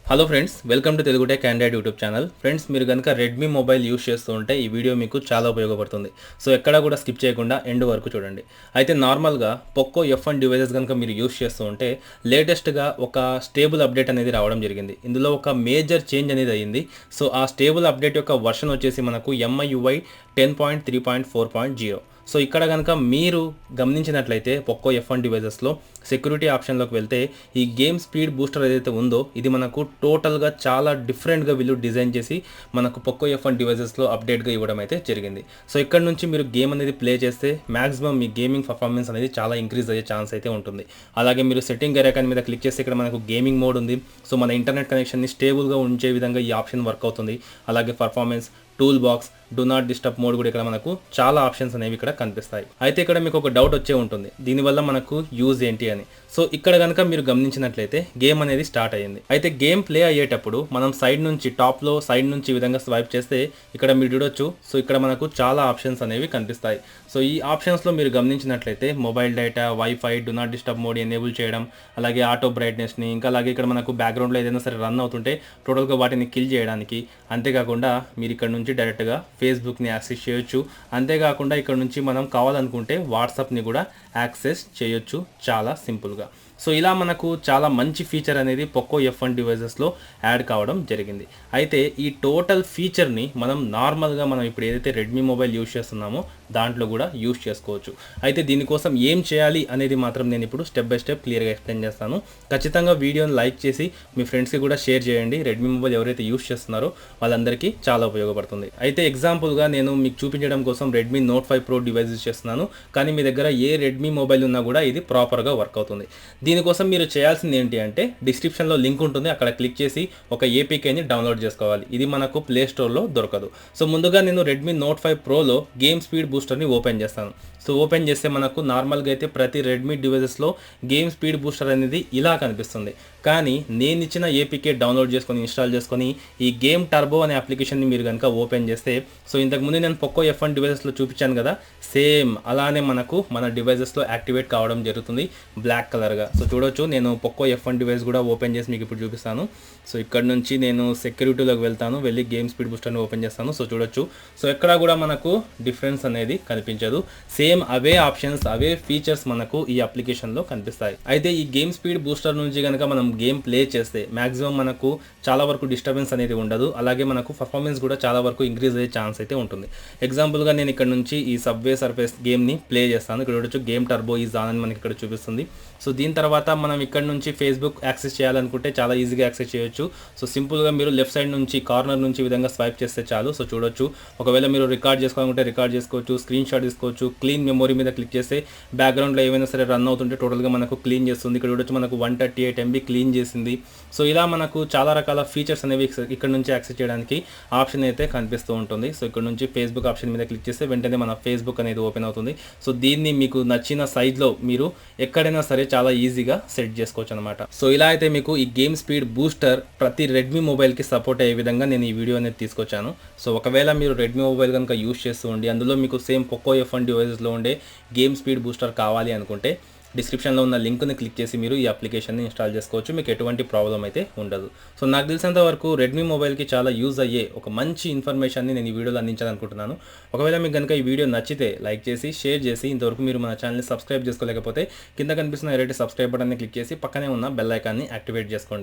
Hello friends, welcome to Telugu tech Android YouTube channel. Friends, మీరు కనుక Redmi mobile use చేస్తూ ఉంటే ఈ వీడియో మీకు చాలా ఉపయోగపడుతుంది. సో ఎక్కడా కూడా స్కిప్ చేయకుండా ఎండ్ వరకు చూడండి. అయితే నార్మల్గా పోకో F1 డివైసెస్ కనుక మీరు యూస్ చేస్తూ ఉంటే లేటెస్ట్గా ఒక స్టేబుల్ అప్డేట్ అనేది రావడం జరిగింది. ఇందులో ఒక మేజర్ చేంజ్ అనేది అయ్యింది. సో ఆ స్టేబుల్ అప్డేట్ యొక్క వర్షన్ వచ్చేసి మనకు MIUI 10.3.4.0. సో ఇక్కడ కనుక మీరు గమనించినట్లయితే పోకో F1 డివైజెస్లో సెక్యూరిటీ ఆప్షన్లోకి వెళ్తే ఈ గేమ్ స్పీడ్ బూస్టర్ ఏదైతే ఉందో ఇది మనకు టోటల్గా చాలా డిఫరెంట్గా వీళ్ళు డిజైన్ చేసి మనకు పోకో F1 డివైజెస్లో అప్డేట్గా ఇవ్వడం అయితే జరిగింది. సో ఇక్కడ నుంచి మీరు గేమ్ అనేది ప్లే చేస్తే మ్యాక్సిమం మీ గేమింగ్ పర్ఫార్మెన్స్ అనేది చాలా ఇంక్రీజ్ అయ్యే ఛాన్స్ అయితే ఉంటుంది. అలాగే మీరు సెట్టింగ్ ఐకాన్ మీద క్లిక్ చేస్తే ఇక్కడ మనకు గేమింగ్ మోడ్ ఉంది. సో మన ఇంటర్నెట్ కనెక్షన్ని స్టేబుల్గా ఉంచే విధంగా ఈ ఆప్షన్ వర్క్ అవుతుంది. అలాగే performance, tool box, do not disturb mode కూడా ఇక్కడ మనకు చాలా ఆప్షన్స్ అనేవి ఇక్కడ కనిపిస్తాయి. అయితే ఇక్కడ మీకు ఒక డౌట్ వచ్చే ఉంటుంది, దీనివల్ల మనకు యూజ్ ఏంటి అని. సో ఇక్కడ కనుక మీరు గమనించినట్లయితే గేమ్ అనేది స్టార్ట్ అయ్యింది. అయితే గేమ్ ప్లే అయ్యేటప్పుడు మనం సైడ్ నుంచి టాప్లో సైడ్ నుంచి ఈ విధంగా స్వైప్ చేస్తే ఇక్కడ మీరు చూడొచ్చు. సో ఇక్కడ మనకు చాలా ఆప్షన్స్ అనేవి కనిపిస్తాయి. సో ఈ ఆప్షన్స్లో మీరు గమనించినట్లయితే mobile data, wifi, do not disturb mode enable చేయడం, అలాగే ఆటో బ్రైట్నెస్ని, ఇంకా అలాగే ఇక్కడ మనకు బ్యాక్గ్రౌండ్లో ఏదైనా సరే రన్ అవుతుంటే టోటల్గా వాటిని కిల్ చేయడానికి, అంతేకాకుండా మీరు ఇక్కడ నుంచి డైరెక్ట్గా ఫేస్బుక్ని యాక్సెస్ చేయొచ్చు. అంతేకాకుండా ఇక్కడ నుంచి మనం కావాలనుకుంటే వాట్సాప్ని కూడా యాక్సెస్ చేయొచ్చు చాలా సింపుల్గా. సో ఇలా మనకు చాలా మంచి ఫీచర్ అనేది పోకో F1 డివైజెస్లో యాడ్ కావడం జరిగింది. అయితే ఈ టోటల్ ఫీచర్ని మనం నార్మల్గా మనం ఇప్పుడు ఏదైతే రెడ్మీ మొబైల్ యూస్ చేస్తున్నామో దాంట్లో కూడా యూస్ చేసుకోవచ్చు. అయితే దీనికోసం ఏం చేయాలి అనేది మాత్రం నేను ఇప్పుడు స్టెప్ బై స్టెప్ క్లియర్గా ఎక్స్ప్లెయిన్ చేస్తాను. ఖచ్చితంగా వీడియోని లైక్ చేసి మీ ఫ్రెండ్స్కి కూడా షేర్ చేయండి. రెడ్మీ మొబైల్ ఎవరైతే యూస్ చేస్తున్నారో వాళ్ళందరికీ చాలా ఉపయోగపడుతుంది. అయితే ఎగ్జాంపుల్గా నేను మీకు చూపించడం కోసం Redmi note 5 pro device use చేస్తున్నాను. కానీ మీ దగ్గర ఏ రెడ్మీ మొబైల్ ఉన్నా కూడా ఇది ప్రాపర్గా వర్క్ అవుతుంది. దీనికోసం మీరు చేయాల్సింది ఏంటి అంటే డిస్క్రిప్షన్లో లింక్ ఉంటుంది, అక్కడ క్లిక్ చేసి ఒక ఏపీకేని డౌన్లోడ్ చేసుకోవాలి. ఇది మనకు ప్లే స్టోర్లో దొరకదు. సో ముందుగా నేను రెడ్మీ నోట్ 5 ప్రోలో గేమ్ స్పీడ్ బూస్టర్ని ఓపెన్ చేస్తాను. సో ఓపెన్ చేస్తే మనకు నార్మల్గా అయితే ప్రతి రెడ్మీ డివైజెస్లో గేమ్ స్పీడ్ బూస్టర్ అనేది ఇలా కనిపిస్తుంది. కానీ నేను ఇచ్చిన ఏపీకే డౌన్లోడ్ చేసుకొని ఇన్స్టాల్ చేసుకొని ఈ గేమ్ టర్బో అనే అప్లికేషన్ని మీరు కనుక ఓపెన్ చేస్తే, సో ఇంతకుముందు నేను పోకో F1 డివైజెస్లో చూపించాను కదా, సేమ్ అలానే మనకు మన డివైజెస్లో యాక్టివేట్ కావడం జరుగుతుంది బ్లాక్ కలర్గా. సో చూడొచ్చు, నేను పోకో F1 డివైస్ కూడా ఓపెన్ చేసి మీకు ఇప్పుడు చూపిస్తాను. సో ఇక్కడ నుంచి నేను సెక్యూరిటీలోకి వెళ్తాను, వెళ్ళి గేమ్ స్పీడ్ బూస్టర్ని ఓపెన్ చేస్తాను. సో చూడొచ్చు, సో ఎక్కడ కూడా మనకు డిఫరెన్స్ అనేది కనిపించదు. సేమ్ అవే ఆప్షన్స్, అవే ఫీచర్స్ మనకు ఈ అప్లికేషన్లో కనిపిస్తాయి. అయితే ఈ గేమ్ స్పీడ్ బూస్టర్ నుంచి కనుక మనం గేమ్ ప్లే చేస్తే మ్యాక్సిమం మనకు చాలా వరకు డిస్టర్బెన్స్ అనేది ఉండదు. అలాగే మనకు పర్ఫార్మెన్స్ కూడా చాలా వరకు ఇంక్రీజ్ అయ్యే ఛాన్స్ అయితే ఉంటుంది. ఎగ్జాంపుల్గా నేను ఇక్కడ నుంచి ఈ సబ్వే సర్ఫేస్ గేమ్ని ప్లే చేస్తాను. ఇక్కడ చూడొచ్చు గేమ్ టర్బో ఈజ్ ఆన్ అని మనకి ఇక్కడ చూపిస్తుంది. సో దీని తర్వాత మనం ఇక్కడ నుంచి ఫేస్బుక్ యాక్సెస్ చేయాలనుకుంటే చాలా ఈజీగా యాక్సెస్ చేయొచ్చు. సో సింపుల్గా మీరు లెఫ్ట్ సైడ్ నుంచి కార్నర్ నుంచి ఈ విధంగా స్వైప్ చేస్తే చాలు. సో చూడొచ్చు, ఒకవేళ మీరు రికార్డ్ చేసుకోవాలనుకుంటే రికార్డ్ చేసుకోవచ్చు, స్క్రీన్ షాట్ తీసుకోవచ్చు. క్లీన్ మెమొరీ మీద క్లిక్ చేస్తే బ్యాక్గ్రౌండ్లో ఏమైనా సరే రన్ అవుతుంటే టోటల్గా మనకు క్లీన్ చేస్తుంది. ఇక్కడ చూడొచ్చు మనకు 138 MB క్లీన్ చేసింది. సో ఇలా మనకు చాలా రకాల ఫీచర్స్ అనేవి ఇక్కడ నుంచి యాక్సెస్ చేయడానికి ఆప్షన్ అయితే కనిపిస్తూ ఉంటుంది. సో ఇక్కడ నుంచి ఫేస్బుక్ ఆప్షన్ మీద క్లిక్ చేస్తే వెంటనే మన ఫేస్బుక్ అనేది ఓపెన్ అవుతుంది. సో దీన్ని మీకు నచ్చిన సైజ్లో మీరు ఎక్కడైనా సరే చాలా ఈజీగా సెట్ చేసుకోవచ్చు అనమాట. సో ఇలా అయితే మీకు ఈ గేమ్ స్పీడ్ బూస్టర్ ప్రతి రెడ్మీ మొబైల్కి సపోర్ట్ అయ్యే విధంగా నేను ఈ వీడియో అనేది తీసుకొచ్చాను. సో ఒకవేళ మీరు రెడ్మీ మొబైల్ కనుక యూస్ చేస్తూ ఉండి అందులో మీకు సేమ్ పోకో F1 డివైజెస్లో ఉండే గేమ్ స్పీడ్ బూస్టర్ కావాలి అనుకుంటే డిస్క్రిప్షన్లో ఉన్న లింక్ని క్లిక్ చేసి మీరు ఈ అప్లికేషన్ని ఇన్స్టాల్ చేసుకోవచ్చు. మీకు ఎటువంటి ప్రాబ్లం అయితే ఉండదు. సో నాకు తెలిసినంత వరకు రెడ్మీ మొబైల్కి చాలా యూజ్ అయ్యే ఒక మంచి ఇన్ఫర్మేషన్ని నేను ఈ వీడియోలో అందించాలనుకుంటున్నాను. ఒకవేళ మీకు కనుక ఈ వీడియో నచ్చితే లైక్ చేసి షేర్ చేసి, ఇంతవరకు మీరు మన ఛానల్ని సబ్స్క్రైబ్ చేసుకోలేకపోతే కింద కనిపిస్తున్న ఎరైతే సబ్స్క్రైబ్ బటన్ని క్లిక్ చేసి పక్కనే ఉన్న బెల్ ఐకాన్ని యాక్టివేట్ చేసుకోండి.